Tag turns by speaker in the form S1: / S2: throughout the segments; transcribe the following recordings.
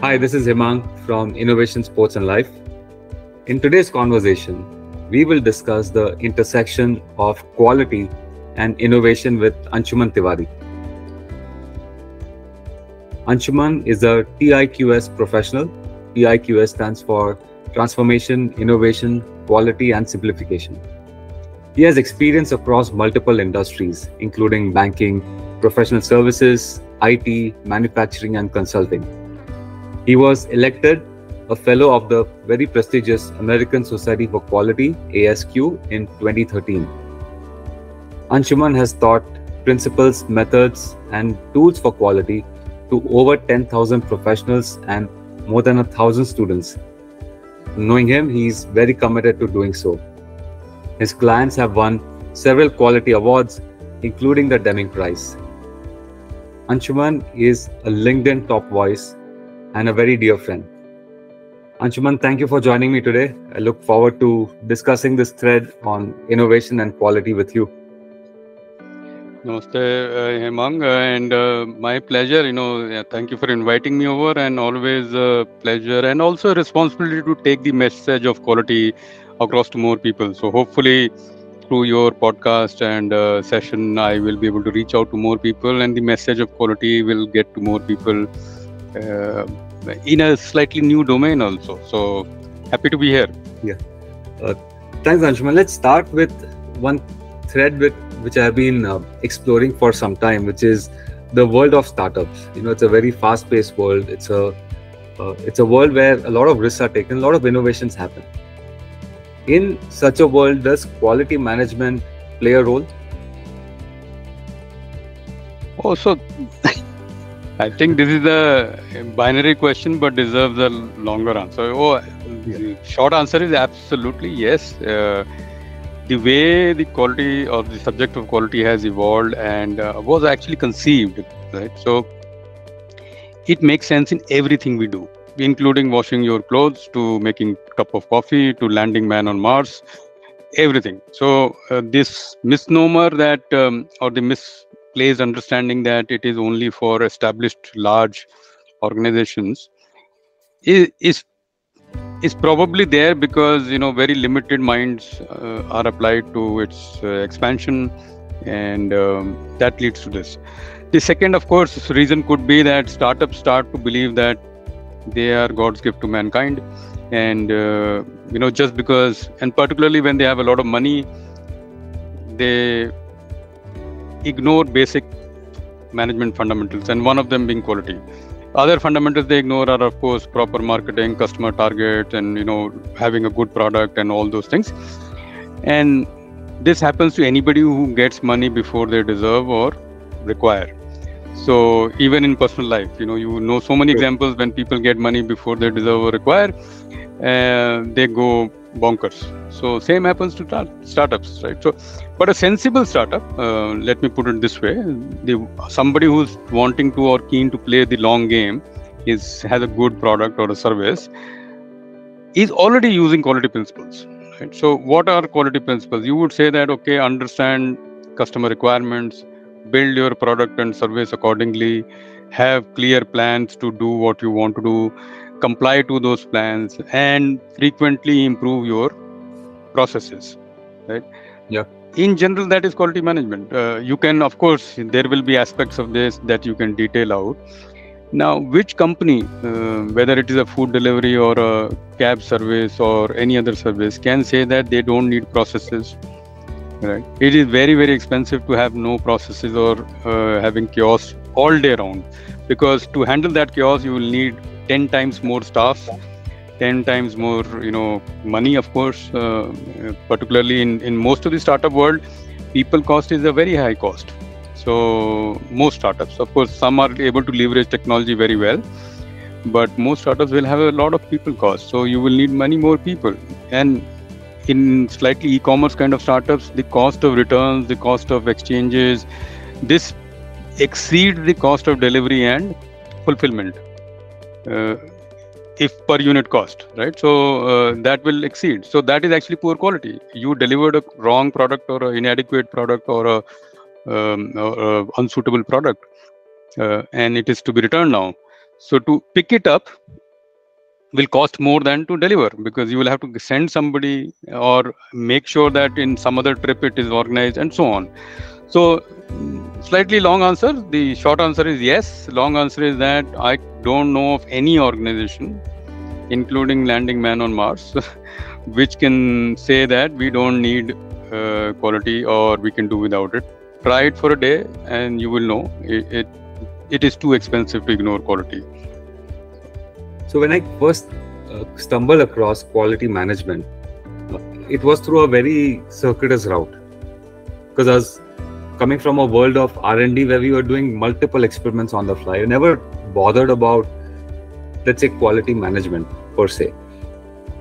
S1: Hi, this is Himang from Innovation, Sports and Life. In today's conversation, we will discuss the intersection of quality and innovation with Anshuman Tiwari. Anshuman is a TIQS professional. TIQS stands for Transformation, Innovation, Quality and Simplification. He has experience across multiple industries, including banking, professional services, IT, manufacturing and consulting. He was elected a fellow of the very prestigious American Society for Quality, ASQ, in 2013. Anshuman has taught principles, methods, and tools for quality to over 10,000 professionals and more than 1,000 students. Knowing him, he's very committed to doing so. His clients have won several quality awards, including the Deming Prize. Anshuman is a LinkedIn top voice and a very dear friend. Anshuman, thank you for joining me today. I look forward to discussing this thread on innovation and quality with you.
S2: Namaste, Hemang, and my pleasure. Thank you for inviting me over, and always a pleasure, and also a responsibility to take the message of quality across to more people. So hopefully, through your podcast and session, I will be able to reach out to more people, and the message of quality will get to more people in a slightly new domain also. So happy to be here.
S1: Yeah. Thanks, Anshuman. Let's start with one thread which I have been exploring for some time, which is the world of startups. It's a very fast-paced world. It's a world where a lot of risks are taken, a lot of innovations happen. In such a world, does quality management play a role?
S2: Also, I think this is a binary question, but deserves a longer answer. The short answer is absolutely yes. The way the quality or the subject of quality has evolved and was actually conceived, right? So it makes sense in everything we do, including washing your clothes to making a cup of coffee to landing man on Mars, everything. So this misnomer that or the misplaced understanding that it is only for established large organizations is probably there because very limited minds are applied to its expansion, and that leads to this. The second, of course, reason could be that startups start to believe that they are God's gift to mankind, and just because, and particularly when they have a lot of money, they ignore basic management fundamentals, and one of them being quality. Other fundamentals they ignore are, of course, proper marketing, customer target, and having a good product and all those things. And this happens to anybody who gets money before they deserve or require. So even in personal life, so many examples when people get money before they deserve or require, they go bonkers. So same happens to startups, right? So, but a sensible startup, let me put it this way: somebody who's wanting to or keen to play the long game has a good product or a service, is already using quality principles, right? So what are quality principles? You would say that, okay, understand customer requirements, build your product and service accordingly, have clear plans to do what you want to do, comply to those plans, and frequently improve your processes, right?
S1: Yeah.
S2: In general, that is quality management. You can, of course, there will be aspects of this that you can detail out. Now, which company, whether it is a food delivery or a cab service or any other service, can say that they don't need processes, right? It is very, very expensive to have no processes or having chaos all day round, because to handle that chaos, you will need 10 times more staff, 10 times more money, of course. Particularly in most of the startup world, people cost is a very high cost. So most startups, of course, some are able to leverage technology very well, but most startups will have a lot of people cost. So you will need many more people. And in slightly e-commerce kind of startups, the cost of returns, the cost of exchanges, this exceeds the cost of delivery and fulfillment. If per unit cost, right? So that will exceed. So that is actually poor quality. You delivered a wrong product or an inadequate product or a unsuitable product, and it is to be returned now. So to pick it up will cost more than to deliver, because you will have to send somebody or make sure that in some other trip it is organized and so on. So slightly long answer. The short answer is yes. Long answer is that I don't know of any organization, including Landing Man on Mars, which can say that we don't need quality or we can do without it. Try it for a day and you will know it is too expensive to ignore quality.
S1: So when I first stumbled across quality management, it was through a very circuitous route, because I was coming from a world of R&D where we were doing multiple experiments on the fly. I never bothered about, let's say, quality management per se.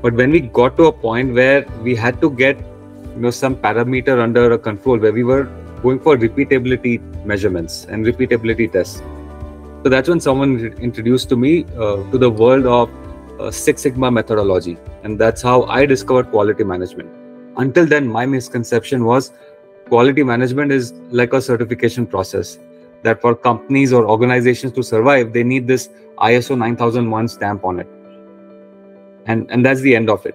S1: But when we got to a point where we had to get some parameter under a control, where we were going for repeatability measurements and repeatability tests. So that's when someone introduced to me to the world of Six Sigma methodology. And that's how I discovered quality management. Until then, my misconception was quality management is like a certification process, that for companies or organizations to survive, they need this ISO 9001 stamp on it. And that's the end of it.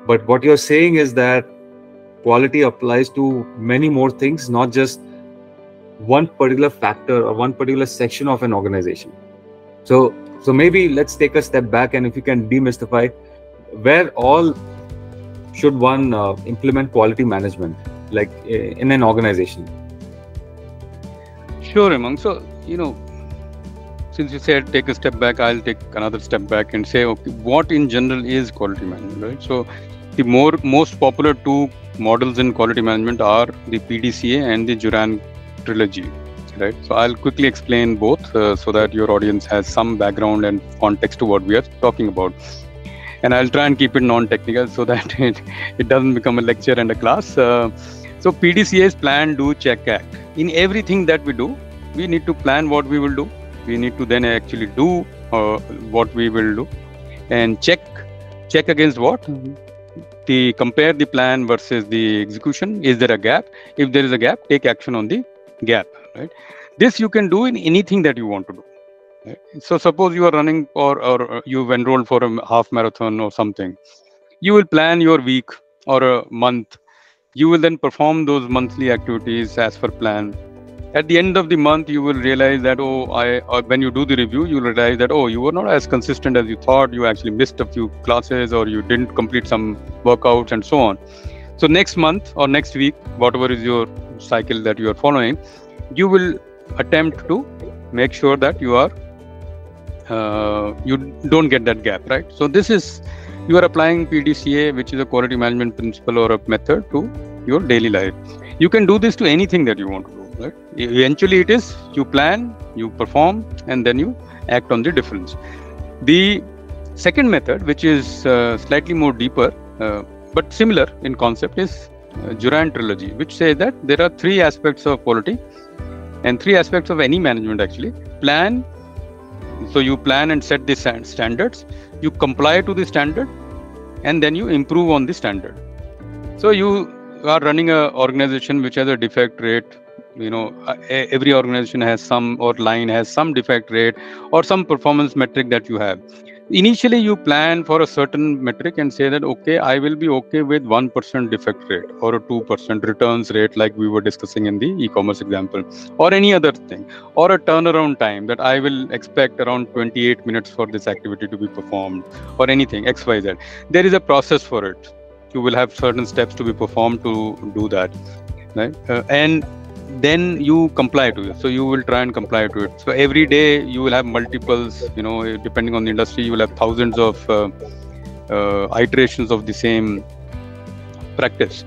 S1: But what you're saying is that quality applies to many more things, not just one particular factor or one particular section of an organization. So maybe let's take a step back, and if you can demystify, where all should one implement quality management, like in an organization?
S2: Sure, Umang. So, since you said take a step back, I'll take another step back and say, okay, what in general is quality management, right? So the most popular two models in quality management are the PDCA and the Juran trilogy, right? So I'll quickly explain both so that your audience has some background and context to what we are talking about. And I'll try and keep it non-technical so that it doesn't become a lecture and a class. So PDCA is plan, do, check, act. In everything that we do, we need to plan what we will do. We need to then actually do what we will do, and check against what? Compare the plan versus the execution. Is there a gap? If there is a gap, take action on the gap, right? This you can do in anything that you want to do, right? So suppose you are running or you've enrolled for a half marathon or something. You will plan your week or a month. You will then perform those monthly activities as per plan. At the end of the month, you will realize that, when you do the review, you will realize that, you were not as consistent as you thought. You actually missed a few classes, or you didn't complete some workouts and so on. So next month or next week, whatever is your cycle that you are following, you will attempt to make sure that you don't get that gap, right? So you are applying PDCA, which is a quality management principle or a method, to your daily life. You can do this to anything that you want to do. Right? Eventually, it is you plan, you perform, and then you act on the difference. The second method, which is slightly more deeper but similar in concept, is Juran trilogy, which says that there are three aspects of quality and three aspects of any management actually. Plan. So you plan and set the standards. You comply to the standard, and then you improve on the standard. So you are running an organization which has a defect rate. Every organization has line has some defect rate or some performance metric that you have. Initially, you plan for a certain metric and say that, okay, I will be okay with 1% defect rate or a 2% returns rate, like we were discussing in the e-commerce example, or any other thing, or a turnaround time that I will expect around 28 minutes for this activity to be performed, or anything, XYZ. There is a process for it. You will have certain steps to be performed to do that, right? And then you comply to it. So you will try and comply to it. So every day you will have multiples, depending on the industry, you will have thousands of iterations of the same practice.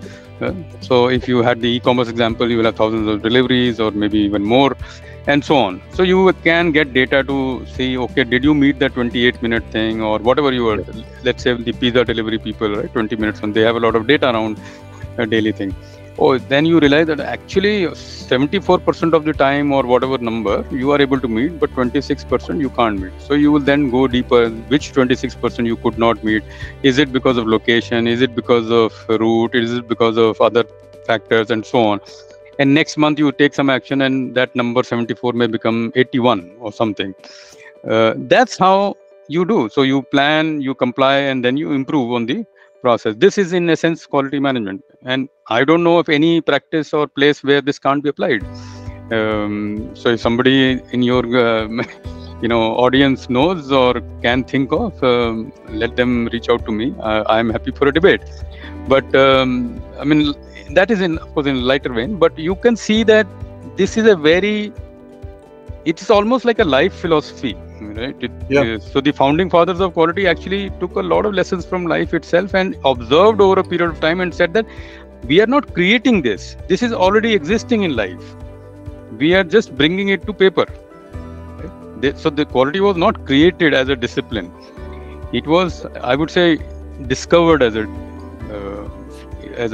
S2: So if you had the e-commerce example, you will have thousands of deliveries or maybe even more, and so on. So you can get data to see, okay, did you meet the 28-minute thing or whatever you were, let's say the pizza delivery people, right? 20 minutes, and they have a lot of data around a daily thing. Then you realize that actually 74% of the time or whatever number you are able to meet, but 26% you can't meet. So you will then go deeper. Which 26% you could not meet? Is it because of location? Is it because of route? Is it because of other factors and so on? And next month you take some action, and that number 74 may become 81 or something. That's how you do. So you plan, you comply, and then you improve on the process. This is in essence quality management. And I don't know of any practice or place where this can't be applied. So if somebody in your audience knows or can think of, let them reach out to me. I'm happy for a debate. But I mean, that is of course in a lighter vein. But you can see that this is it's almost like a life philosophy, right? So the founding fathers of quality actually took a lot of lessons from life itself and observed over a period of time and said that we are not creating this. This is already existing in life. We are just bringing it to paper. Right? So the quality was not created as a discipline. It was, I would say, discovered as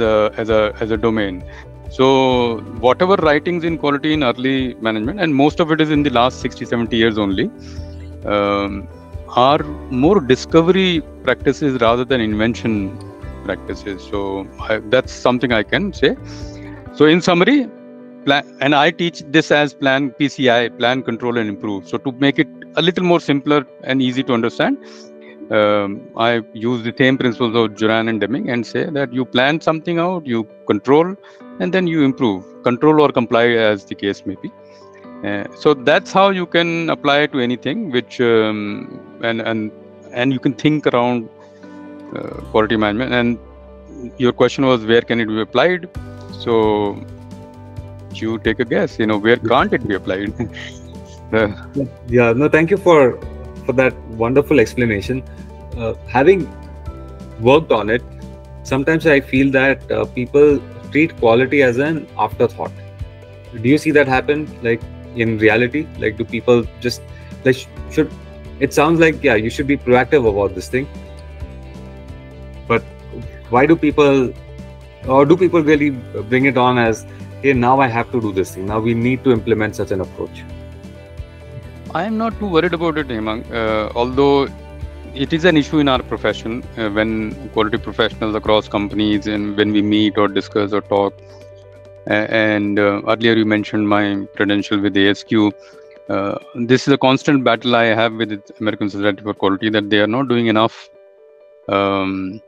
S2: a domain. So whatever writings in quality in early management, and most of it is in the last 60-70 years only, are more discovery practices rather than invention practices. So that's something I can say. So in summary, and I teach this as PCI, plan, control, and improve. So to make it a little more simpler and easy to understand, I use the same principles of Juran and Deming and say that you plan something out, you control, and then you improve, control or comply as the case may be. So that's how you can apply to anything, which and you can think around quality management. And your question was, where can it be applied? So you take a guess. Where can't it be applied?
S1: Yeah. No. Thank you for that wonderful explanation. Having worked on it, sometimes I feel that people treat quality as an afterthought. Do you see that happen? Like in reality, like do people just should? It sounds like you should be proactive about this thing. But why do people really bring it on as, hey, now I have to do this thing. Now we need to implement such an approach.
S2: I am not too worried about it, Hemang. Although it is an issue in our profession when quality professionals across companies and when we meet or discuss or talk. And earlier you mentioned my credential with ASQ. This is a constant battle I have with the American Society for Quality, that they are not doing enough around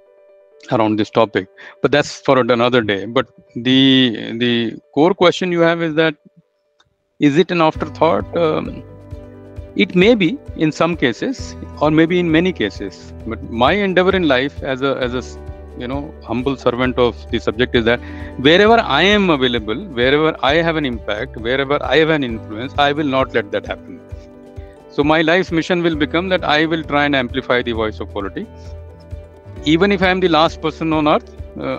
S2: this topic. But that's for another day. But the core question you have is that, is it an afterthought? It may be in some cases, or maybe in many cases. But my endeavor in life as a humble servant of the subject is that wherever I am available, wherever I have an impact, wherever I have an influence, I will not let that happen. So my life's mission will become that I will try and amplify the voice of quality. Even if I am the last person on earth,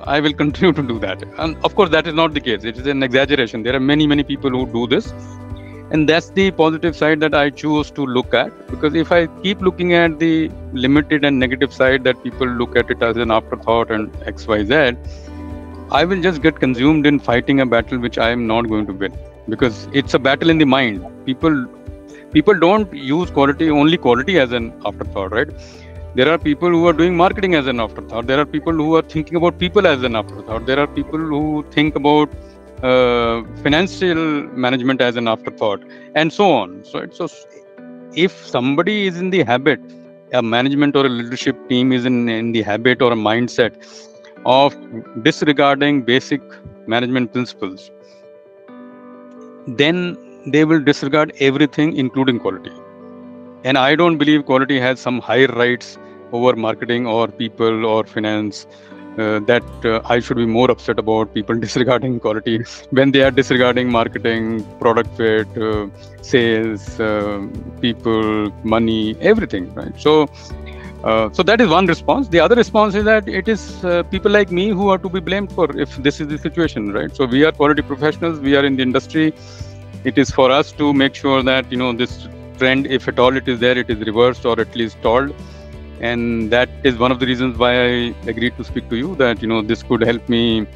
S2: I will continue to do that. And of course, that is not the case. It is an exaggeration. There are many, many people who do this. And that's the positive side that I choose to look at. Because if I keep looking at the limited and negative side, that people look at it as an afterthought and XYZ, I will just get consumed in fighting a battle which I am not going to win. Because it's a battle in the mind. People don't use only quality as an afterthought, right? There are people who are doing marketing as an afterthought. There are people who are thinking about people as an afterthought. There are people who think about financial management as an afterthought, and so on. So if somebody is in the habit, a management or a leadership team is in the habit or a mindset of disregarding basic management principles, then they will disregard everything, including quality. And I don't believe quality has some higher rights over marketing or people or finance. That I should be more upset about people disregarding quality when they are disregarding marketing, product fit, sales, people, money, everything, right? So that is one response. The other response is that it is people like me who are to be blamed for if this is the situation, right? So we are quality professionals, we are in the industry. It is for us to make sure that this trend, if at all it is there, it is reversed or at least stalled. And that is one of the reasons why I agreed to speak to you, that this could help me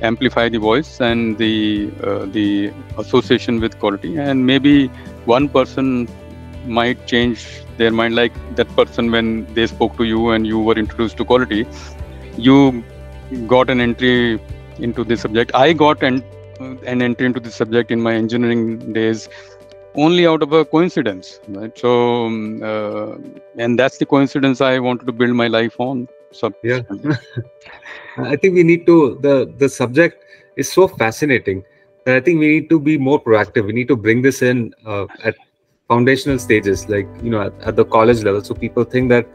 S2: amplify the voice and the association with quality. And maybe one person might change their mind, like that person when they spoke to you and you were introduced to quality. You got an entry into this subject. I got an entry into this subject in my engineering days only out of a coincidence, right? So, and that's the coincidence I wanted to build my life on. So,
S1: Yeah. I think we need to, the subject is so fascinating that I think we need to be more proactive. We need to bring this in at foundational stages, like, at the college level. So people think that,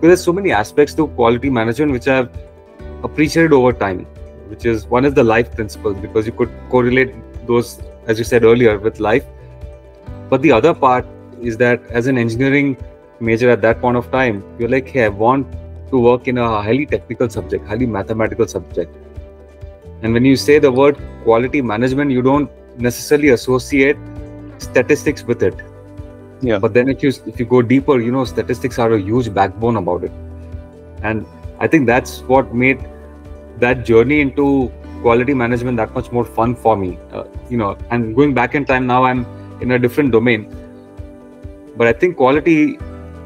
S1: there's so many aspects to quality management which I've appreciated over time, which is, one is the life principles, because you could correlate those, as you said earlier, with life. But the other part is that as an engineering major at that point of time, you're like, hey, I want to work in a highly technical subject, highly mathematical subject. And when you say the word quality management, you don't necessarily associate statistics with it.
S2: yeah.
S1: But then if you go deeper, statistics are a huge backbone about it. And I think that's what made that journey into quality management that much more fun for me. And going back in time now, I'm in a different domain. But I think quality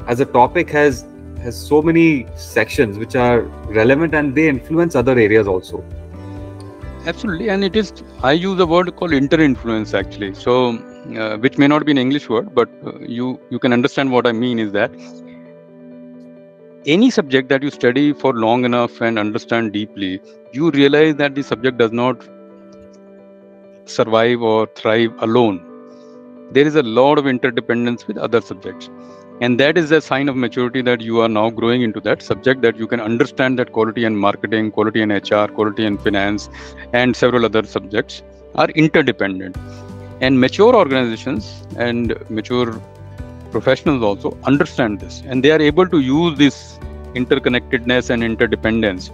S1: as a topic has so many sections which are relevant, and they influence other areas also.
S2: Absolutely, and it is, I use a word called inter-influence actually. So, which may not be an English word, but you can understand what I mean is that any subject that you study for long enough and understand deeply, you realize that the subject does not survive or thrive alone. There is a lot of interdependence with other subjects. And that is a sign of maturity that you are now growing into that subject, that you can understand that quality and marketing, quality and HR, quality and finance, and several other subjects are interdependent. And mature organizations and mature professionals also understand this, and they are able to use this interconnectedness and interdependence.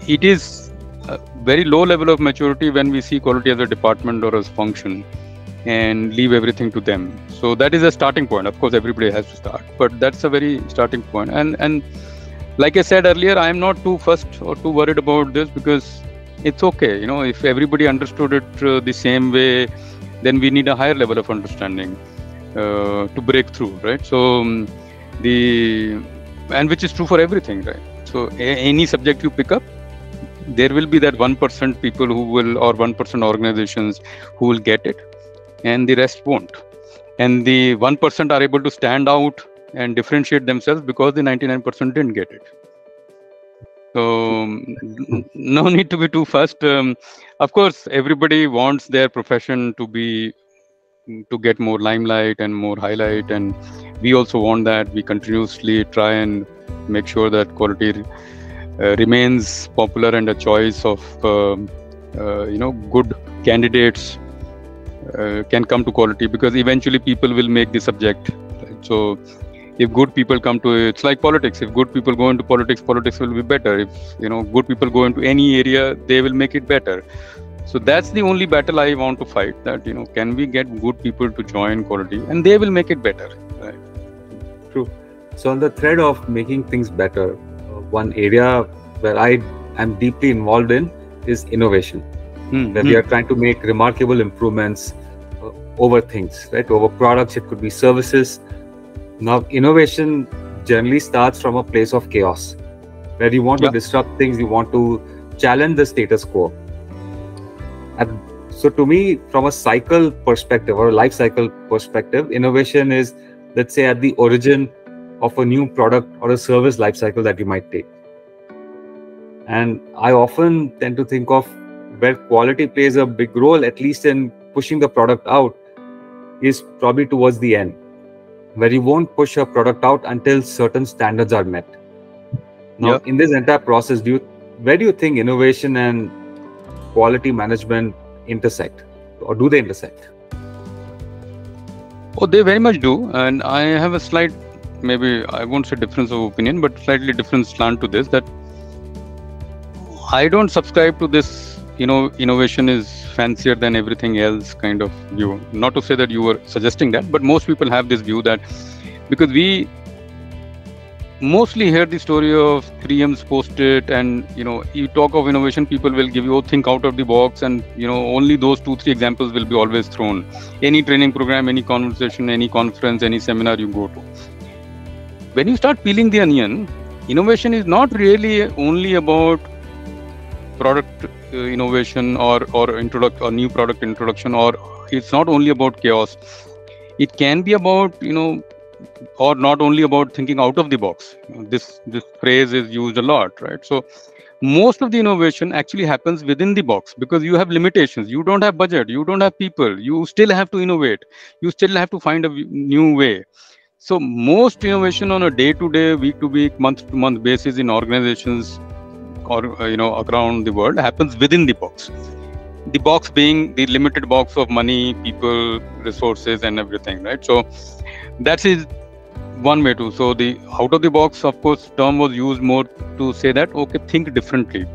S2: It is a very low level of maturity when we see quality as a department or as a function and leave everything to them. So that is a starting point. Of course, everybody has to start, but that's a very starting point. And like I said earlier, I am not too fussed or too worried about this, because it's okay. If everybody understood it the same way, then we need a higher level of understanding to break through, right? So and which is true for everything, right? So any subject you pick up, there will be that 1% people who will, or 1% organizations who will get it, and the rest won't. And the 1% are able to stand out and differentiate themselves because the 99% didn't get it. So no need to be too fast. Of course, everybody wants their profession to get more limelight and more highlight, and we also want that. We continuously try and make sure that quality remains popular and a choice of good candidates can come to quality, because eventually people will make the subject, right? So if good people come to it, it's like politics. If good people go into politics, politics will be better. If good people go into any area, they will make it better. So that's the only battle I want to fight, that can we get good people to join quality, and they will make it better, right?
S1: True. So on the thread of making things better, one area where I am deeply involved in is innovation, where we are trying to make remarkable improvements over things, right? Over products, it could be services. Now, innovation generally starts from a place of chaos, where you want to disrupt things, you want to challenge the status quo. So to me, from a cycle perspective or a life cycle perspective, innovation is, let's say, at the origin of a new product or a service life cycle that you might take. And I often tend to think of where quality plays a big role, at least in pushing the product out, is probably towards the end, where you won't push a product out until certain standards are met. Now, in this entire process, where do you think innovation and quality management intersect, or do they intersect?
S2: Oh, they very much do. And I have a slight, maybe I won't say difference of opinion, but slightly different slant to this, that I don't subscribe to this, innovation is fancier than everything else kind of view. Not to say that you were suggesting that, but most people have this view that, because we mostly hear the story of 3M's Post-it, and you talk of innovation, people will give you, think out of the box, and only those 2-3 examples will be always thrown. Any training program, any conversation, any conference, any seminar you go to. When you start peeling the onion, innovation is not really only about product innovation or new product introduction or it's not only about chaos. It can be about, or not only about thinking out of the box. This phrase is used a lot, right? So most of the innovation actually happens within the box, because you have limitations. You don't have budget, you don't have people, you still have to innovate, you still have to find a new way. So most innovation on a day-to-day, week-to-week, month-to-month basis in organizations or around the world happens within the box. The box being the limited box of money, people, resources, and everything, right? So that is one way to. So the out of the box, of course, term was used more to say that, okay, think differently.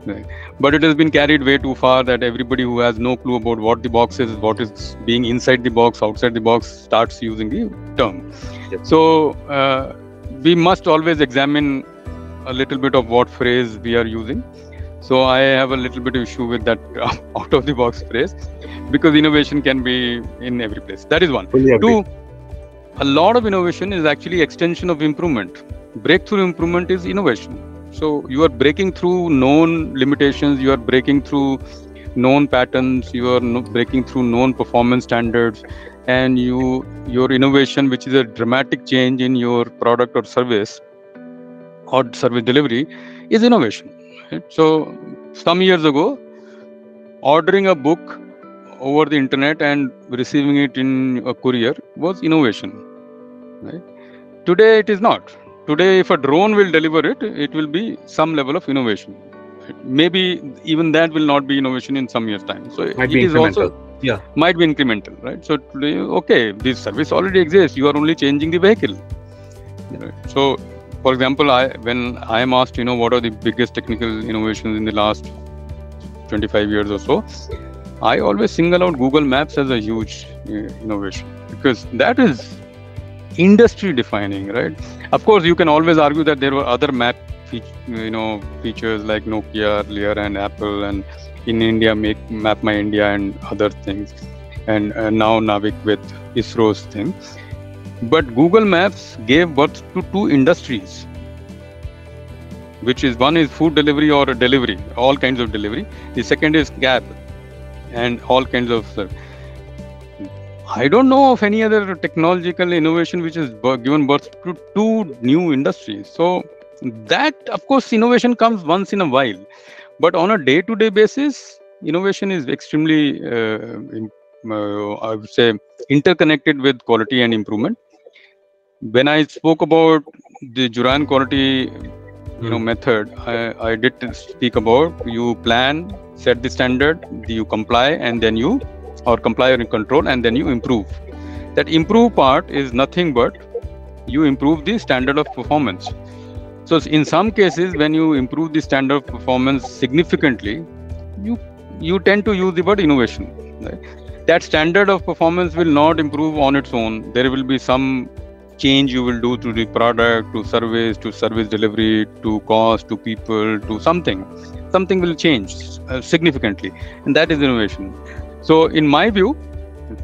S2: Right. But it has been carried way too far that everybody who has no clue about what the box is, what is being inside the box, outside the box, starts using the term.
S1: Yep.
S2: So we must always examine a little bit of what phrase we are using. So I have a little bit of issue with that out of the box phrase, because innovation can be in every place. That is one. Two, a lot of innovation is actually extension of improvement. Breakthrough improvement is innovation. So you are breaking through known limitations, you are breaking through known patterns, you are breaking through known performance standards, and your innovation, which is a dramatic change in your product or service delivery, is innovation. Right? So some years ago, ordering a book over the internet and receiving it in a courier was innovation. Right? Today it is not. Today, if a drone will deliver it, it will be some level of innovation. Maybe even that will not be innovation in some years' time. So
S1: might
S2: it
S1: be
S2: is also might be incremental, right? So today, okay, this service already exists. You are only changing the vehicle. Right? So, for example, when I am asked, what are the biggest technical innovations in the last 25 years or so, I always single out Google Maps as a huge innovation, because that is industry defining, right? Of course, you can always argue that there were other map features like Nokia earlier and Apple, and in India Map My India and other things, and now Navik with ISRO's thing. But Google Maps gave birth to two industries, which is, one is food delivery or delivery, all kinds of delivery. The second is cab and all kinds of service. I don't know of any other technological innovation which has given birth to two new industries. So that, of course, innovation comes once in a while. But on a day-to-day basis, innovation is extremely, I would say, interconnected with quality and improvement. When I spoke about the Juran quality method, I did speak about you plan, set the standard, you comply, and then you comply or control, and then you improve. That improve part is nothing but you improve the standard of performance. So in some cases, when you improve the standard of performance significantly, you tend to use the word innovation. Right? That standard of performance will not improve on its own. There will be some change you will do to the product, to service delivery, to cost, to people, to something. Something will change significantly, and that is innovation. So in my view,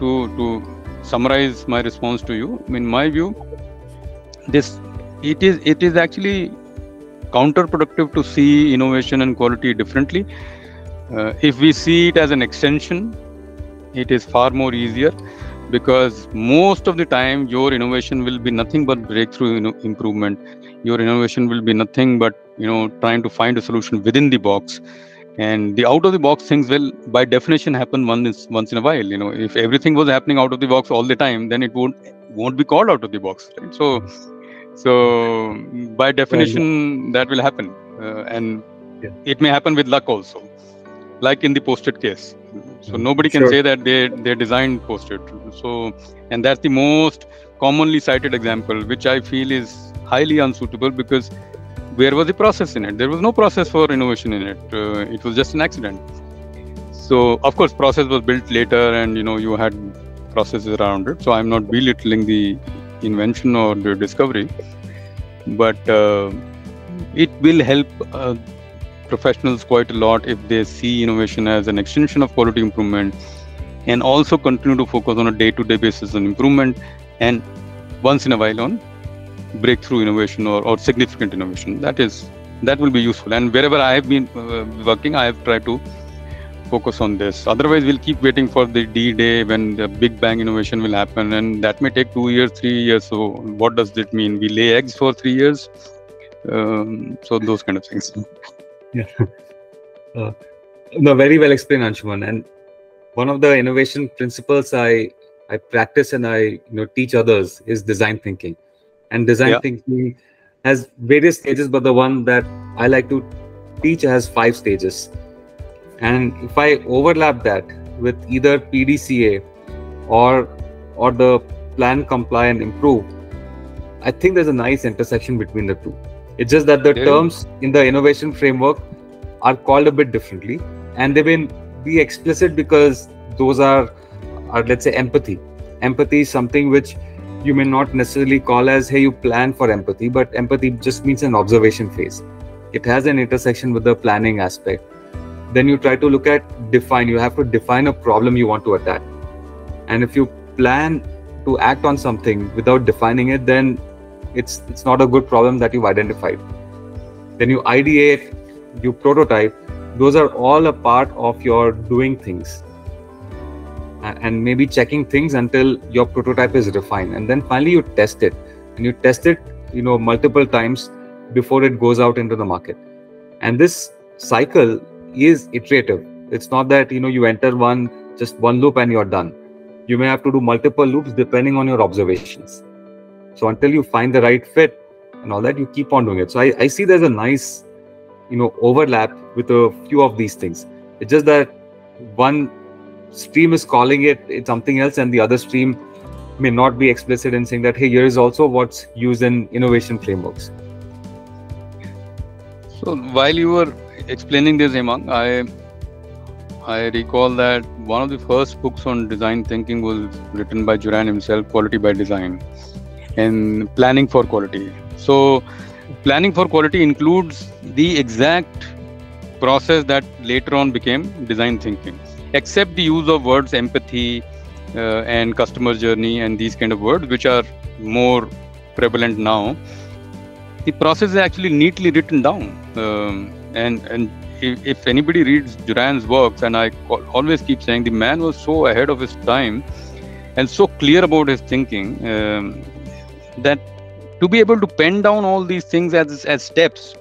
S2: to summarize my response to you, in my view, it is actually counterproductive to see innovation and quality differently. If we see it as an extension, it is far more easier, because most of the time your innovation will be nothing but breakthrough improvement. Your innovation will be nothing but trying to find a solution within the box. And the out of the box things will, by definition, happen once in a while. If everything was happening out of the box all the time, then it won't be called out of the box. Right? So by definition, that will happen, and it may happen with luck also, like in the Post-it case. So nobody can say that they designed Post-it. So, and that's the most commonly cited example, which I feel is highly unsuitable, because where was the process in it? There was no process for innovation in it. It was just an accident. So, of course, process was built later, and you had processes around it. So, I'm not belittling the invention or the discovery, but it will help professionals quite a lot if they see innovation as an extension of quality improvement, and also continue to focus on a day-to-day basis on improvement, and once in a while on breakthrough innovation or significant innovation. That will be useful. And wherever I have been working, I have tried to focus on this. Otherwise, we'll keep waiting for the D-Day when the big bang innovation will happen, and that may take 2 years, 3 years. So what does it mean? We lay eggs for 3 years? So those kind of things.
S1: Yeah. No, very well explained, Anshuman. And one of the innovation principles I practice and I teach others is design thinking. And design thinking has various stages, but the one that I like to teach has 5 stages. And if I overlap that with either PDCA or the plan, comply, and improve, I think there's a nice intersection between the two. It's just that the terms in the innovation framework are called a bit differently, and they may be explicit because those are let's say empathy. Empathy is something which you may not necessarily call as, hey, you plan for empathy, but empathy just means an observation phase. It has an intersection with the planning aspect. Then you try to look at define. You have to define a problem you want to attack. And if you plan to act on something without defining it, then it's not a good problem that you've identified. Then you ideate, you prototype. Those are all a part of your doing things. And maybe checking things until your prototype is refined, and then finally you test it, and you test it multiple times before it goes out into the market. And this cycle is iterative. It's not that you enter just one loop and you're done. You may have to do multiple loops depending on your observations. So until you find the right fit and all that, you keep on doing it. So I see there's a nice overlap with a few of these things. It's just that one stream is calling it something else, and the other stream may not be explicit in saying that, hey, here is also what's used in innovation frameworks.
S2: So while you were explaining this, Hemang, I recall that one of the first books on design thinking was written by Juran himself, Quality by Design, and planning for quality. So planning for quality includes the exact process that later on became design thinking, except the use of words empathy and customer journey and these kind of words, which are more prevalent now. The process is actually neatly written down. And if anybody reads Juran's works, and I always keep saying the man was so ahead of his time and so clear about his thinking that to be able to pen down all these things as steps,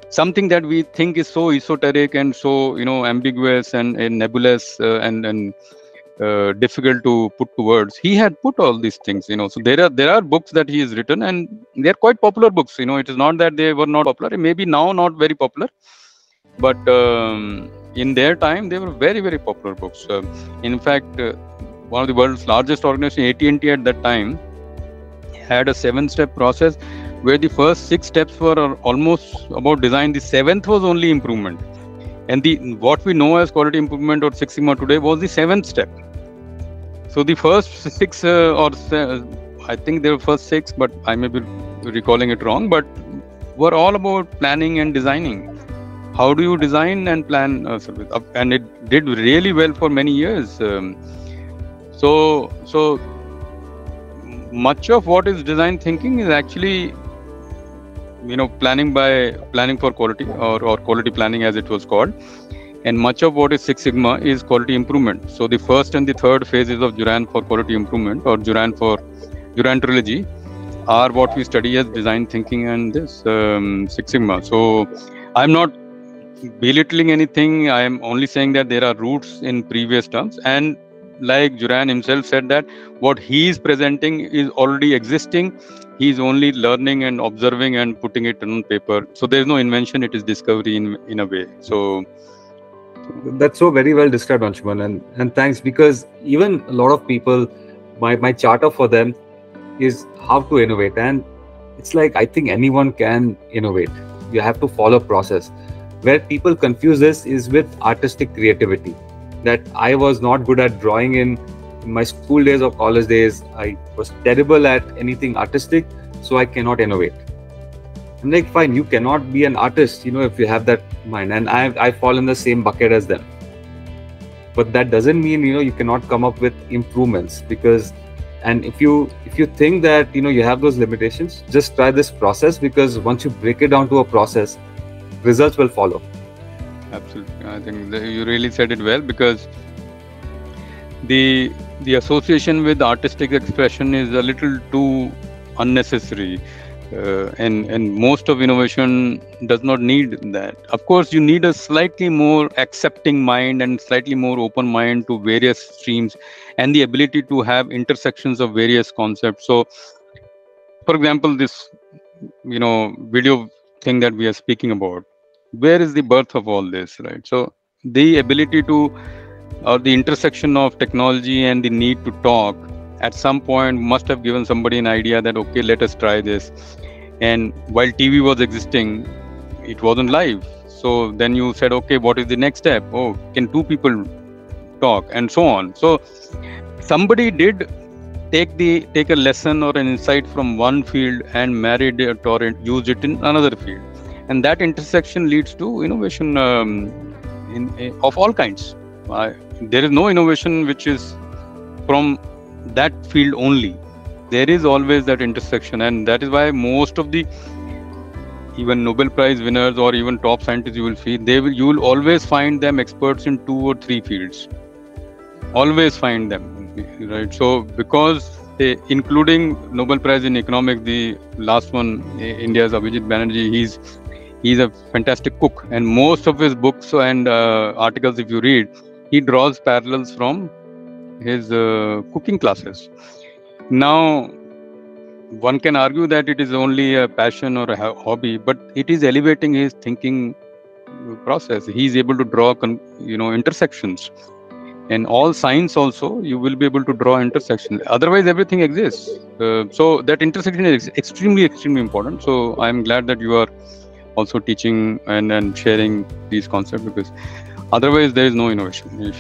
S2: something that we think is so esoteric and so ambiguous and nebulous and difficult to put to words, he had put all these things. So there are books that he has written, and they are quite popular books. It is not that they were not popular. Maybe now not very popular, but in their time they were very, very popular books. In fact, one of the world's largest organizations, AT&T at that time, had a 7-step process where the first 6 steps were almost about design. The 7th was only improvement, and what we know as quality improvement or Six Sigma today was the 7th step. So the first 6 I think there were first 6, but I may be recalling it wrong, but were all about planning and designing. How do you design and plan a service? And it did really well for many years. So much of what is design thinking is actually planning for quality or quality planning, as it was called. And much of what is Six Sigma is quality improvement. So the first and the third phases of Juran for quality improvement, or Juran trilogy, are what we study as design thinking and this Six Sigma. So I'm not belittling anything. I am only saying that there are roots in previous terms, and like Juran himself said, that what he is presenting is already existing. He is only learning and observing and putting it on paper. So there is no invention; it is discovery in a way. So
S1: that's so very well described, Anshuman, and thanks, because even a lot of people, my charter for them is how to innovate, and it's like, I think anyone can innovate. You have to follow a process. Where people confuse this is with artistic creativity. That I was not good at drawing in my school days or college days. I was terrible at anything artistic, so I cannot innovate. I'm like, fine, you cannot be an artist, if you have that mind, and I fall in the same bucket as them. But that doesn't mean you cannot come up with improvements, because, and if you think that you have those limitations, just try this process, because once you break it down to a process, results will follow.
S2: Absolutely. I think you really said it well, because the association with artistic expression is a little too unnecessary, and most of innovation does not need that. Of course, you need a slightly more accepting mind and slightly more open mind to various streams, and the ability to have intersections of various concepts. So, for example, this video thing that we are speaking about, where is the birth of all this, right? So the ability to, or the intersection of technology and the need to talk at some point must have given somebody an idea that, okay, let us try this. And while TV was existing, it wasn't live. So then you said, okay, what is the next step? Oh, can two people talk, and so on. So somebody did take a lesson or an insight from one field and married it or used it in another field, and that intersection leads to innovation of all kinds. There is no innovation which is from that field only. There is always that intersection, and that is why most of the even Nobel Prize winners or even top scientists, you will see, you will always find them experts in 2 or 3 fields. Always find them, right? So because including Nobel Prize in economics, the last one, India's Abhijit Banerjee, he's a fantastic cook, and most of his books and articles, if you read, he draws parallels from his cooking classes. Now, one can argue that it is only a passion or a hobby, but it is elevating his thinking process. He is able to draw intersections. And all science also, you will be able to draw intersections. Otherwise, everything exists. So that intersection is extremely, extremely important. So I'm glad that you are also teaching and sharing these concepts, because otherwise there is no innovation. If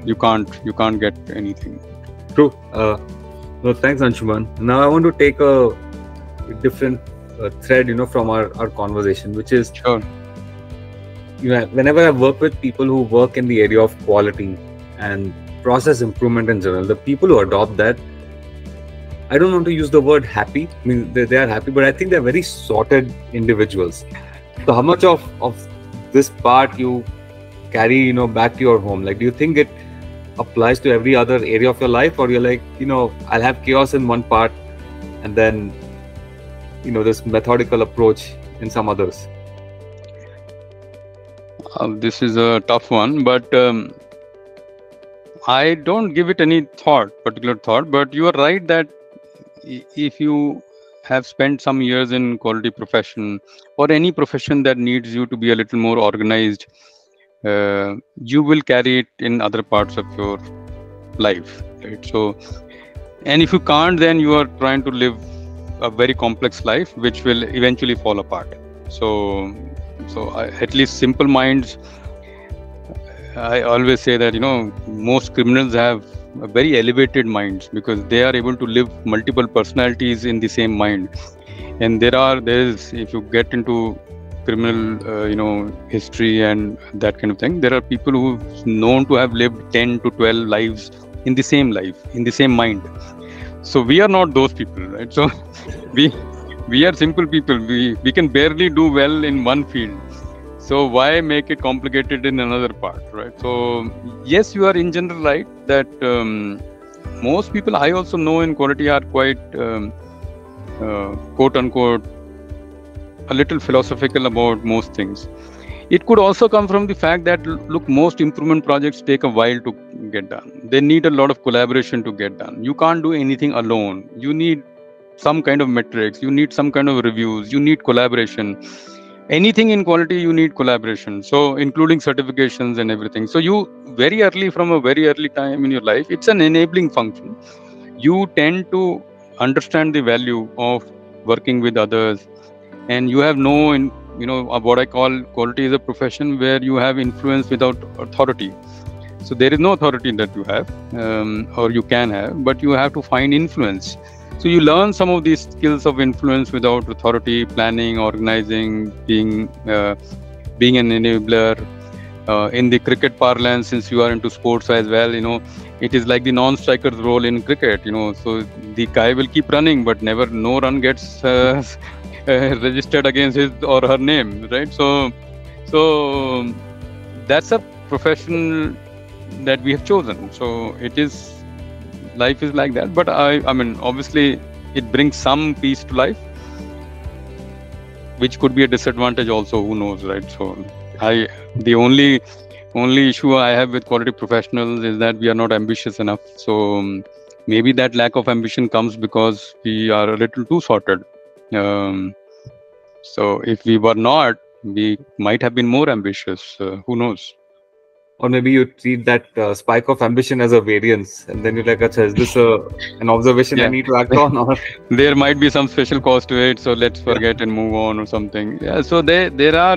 S2: you can't get anything.
S1: True. No, thanks, Anshuman. Now I want to take a different thread, from our conversation, which is,
S2: sure.
S1: Whenever I work with people who work in the area of quality and process improvement in general, the people who adopt that, I don't want to use the word happy. I mean, they are happy, but I think they're very sorted individuals. So how much of this part you carry, back to your home? Like, do you think it applies to every other area of your life, or you're like, I'll have chaos in one part and then, this methodical approach in some others?
S2: This is a tough one, but I don't give it any particular thought, but you are right that if you have spent some years in quality profession or any profession that needs you to be a little more organized, you will carry it in other parts of your life, right? So, and if you can't, then you are trying to live a very complex life, which will eventually fall apart. So at least simple minds, I always say that, most criminals have very elevated minds, because they are able to live multiple personalities in the same mind. And there is, if you get into criminal, history and that kind of thing, there are people who are known to have lived 10 to 12 lives in the same mind. So we are not those people, right? So we are simple people. We can barely do well in one field. So why make it complicated in another part, right? So yes, you are in general right that most people I also know in quality are quite quote unquote a little philosophical about most things. It could also come from the fact that, look, most improvement projects take a while to get done. They need a lot of collaboration to get done. You can't do anything alone. You need some kind of metrics. You need some kind of reviews. You need collaboration. Anything in quality, you need collaboration. So including certifications and everything. So you from a very early time in your life, it's an enabling function. You tend to understand the value of working with others, and you have what I call quality is a profession where you have influence without authority. So there is no authority that you have or you can have, but you have to find influence. So you learn some of these skills of influence without authority, planning, organizing, being an enabler. In the cricket parlance, since you are into sports as well, it is like the non-striker's role in cricket. So the guy will keep running, but no run gets registered against his or her name, right? So that's a profession that we have chosen. So life is like that. But I mean, obviously, it brings some peace to life, which could be a disadvantage also. Who knows, right? So the only issue I have with quality professionals is that we are not ambitious enough. So maybe that lack of ambition comes because we are a little too sorted. So if we were not, we might have been more ambitious. Who knows?
S1: Or maybe you treat that spike of ambition as a variance, and then you're like, "Achha, is this an observation I need to act on?" Or
S2: there might be some special cost to it, so let's forget and move on or something. Yeah. So there are,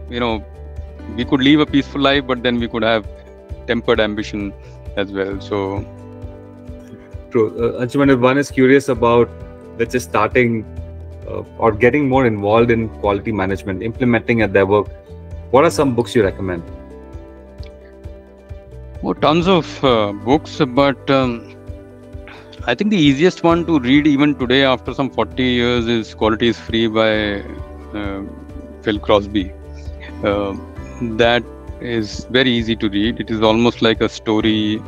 S2: we could live a peaceful life, but then we could have tempered ambition as well. So
S1: true. Anshuman, if one is curious about, let's say, starting or getting more involved in quality management, implementing at their work, what are some books you recommend?
S2: Oh, tons of books, but I think the easiest one to read even today after some 40 years is Quality is Free by Phil Crosby. That is very easy to read. It is almost like a story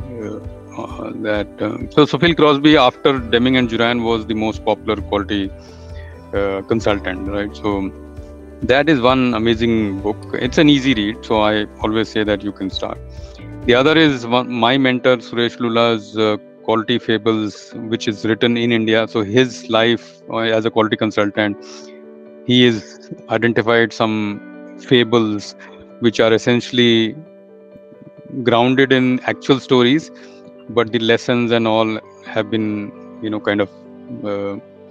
S2: so Phil Crosby, after Deming and Juran, was the most popular quality consultant, right? So that is one amazing book. It's an easy read, so I always say that you can start. The other is my mentor Suresh Lula's Quality Fables, which is written in India. So his life as a quality consultant, he has identified some fables which are essentially grounded in actual stories, but the lessons and all have been, kind of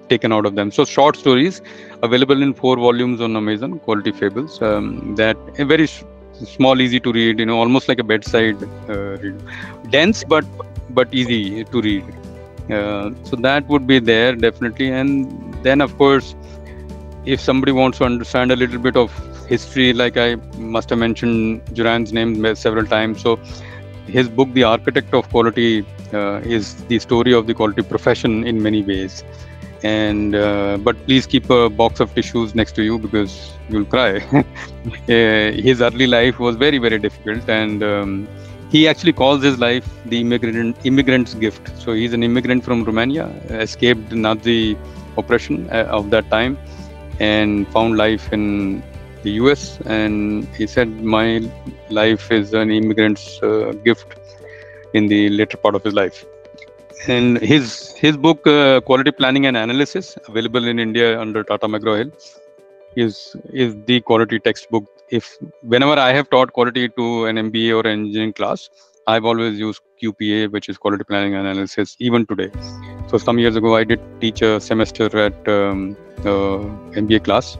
S2: taken out of them. So short stories available in 4 volumes on Amazon, Quality Fables. That very small, easy to read, almost like a bedside read. Dense, but easy to read. So that would be there definitely. And then, of course, if somebody wants to understand a little bit of history, like I must have mentioned Juran's name several times. So his book, The Architect of Quality, is the story of the quality profession in many ways. And but please keep a box of tissues next to you because you'll cry. His early life was very, very difficult, and he actually calls his life the immigrant's gift. So he's an immigrant from Romania, escaped Nazi oppression of that time, and found life in the US. And he said, my life is an immigrant's gift in the later part of his life. And his book, Quality Planning and Analysis, available in India under Tata McGraw-Hill, is the quality textbook. Whenever I have taught quality to an MBA or engineering class, I've always used QPA, which is Quality Planning and Analysis, even today. So some years ago, I did teach a semester at MBA class,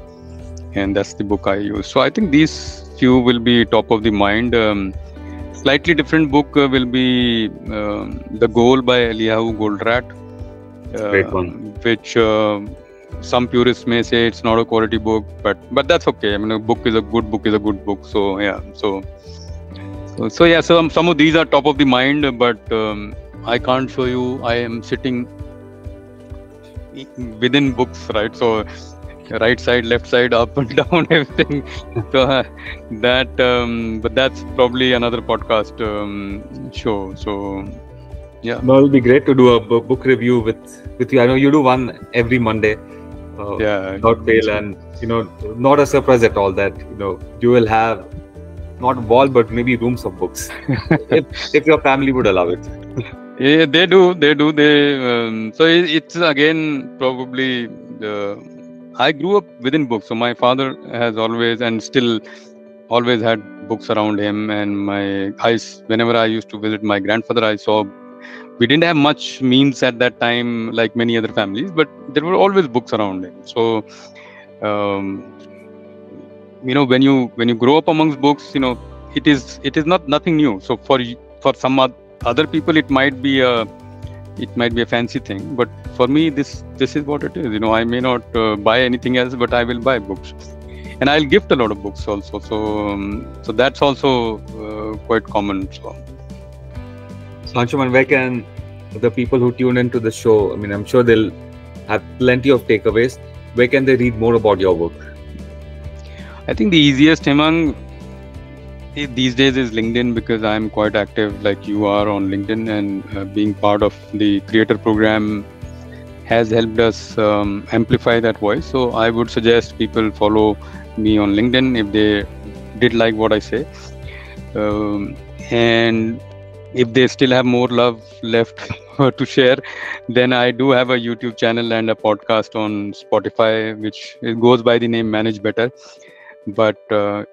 S2: and that's the book I use. So I think these few will be top of the mind. Slightly different book will be The Goal by Eliyahu Goldratt,
S1: Great one.
S2: Which some purists may say it's not a quality book, but that's okay. I mean, a book is a good book is a good book. So yeah, so yeah. So some of these are top of the mind, but I can't show you. I am sitting within books, right? So right side, left side, up and down, everything. So but that's probably another podcast show. So yeah.
S1: No, it'll be great to do a book review with you. I know you do one every Monday. Without fail, and not a surprise at all that you will have not a wall but maybe rooms of books if your family would allow it.
S2: Yeah, they do. So it's again probably I grew up within books. So my father has always and still always had books around him, and whenever I used to visit my grandfather, I saw. We didn't have much means at that time, like many other families, but there were always books around him. So, when you grow up amongst books, it is nothing new. So for some other people, it might be a fancy thing, but for me, this is what it is. I may not buy anything else, but I will buy books, and I'll gift a lot of books also. So that's also quite common.
S1: So Anshuman, where can the people who tune into the show, I mean, I'm sure they'll have plenty of takeaways. Where can they read more about your work?
S2: I think the easiest, Hemang, these days is LinkedIn, because I'm quite active like you are on LinkedIn, and being part of the creator program has helped us amplify that voice. So I would suggest people follow me on LinkedIn if they did like what I say. And if they still have more love left to share, then I do have a YouTube channel and a podcast on Spotify, which it goes by the name Manage Better. But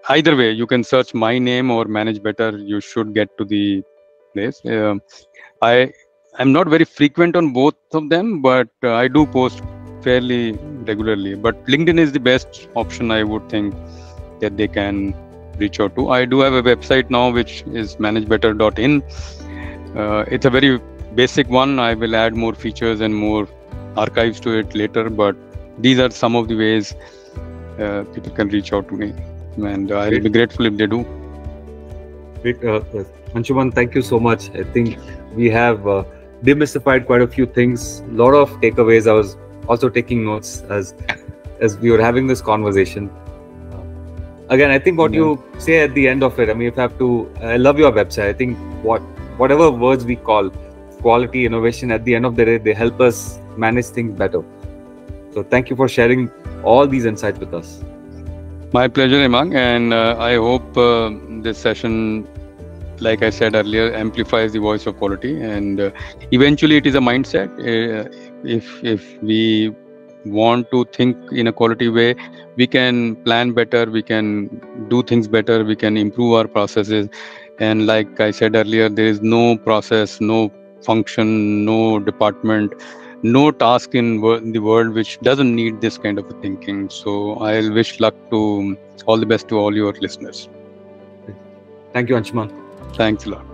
S2: either way, you can search my name or Manage Better. You should get to the place. I'm not very frequent on both of them, but I do post fairly regularly. But LinkedIn is the best option, I would think, that they can reach out to. I do have a website now, which is managebetter.in. It's a very basic one. I will add more features and more archives to it later, but these are some of the ways people can reach out to me, and I will be grateful if they do.
S1: Great. Anshuman, thank you so much. I think we have demystified quite a few things, a lot of takeaways. I was also taking notes as we were having this conversation. Again, I think what you say at the end of it, I mean, if I have to, I love your website. I think whatever words we call quality, innovation, at the end of the day, they help us manage things better. So thank you for sharing all these insights with us.
S2: My pleasure, Imang, and I hope this session, like I said earlier, amplifies the voice of quality, and eventually it is a mindset. If we want to think in a quality way, we can plan better, we can do things better, we can improve our processes. And like I said earlier, there is no process, no function, no department, no task in the world which doesn't need this kind of thinking. So I'll wish luck to all the best to all your listeners.
S1: Thank you, Anshuman.
S2: Thanks a lot.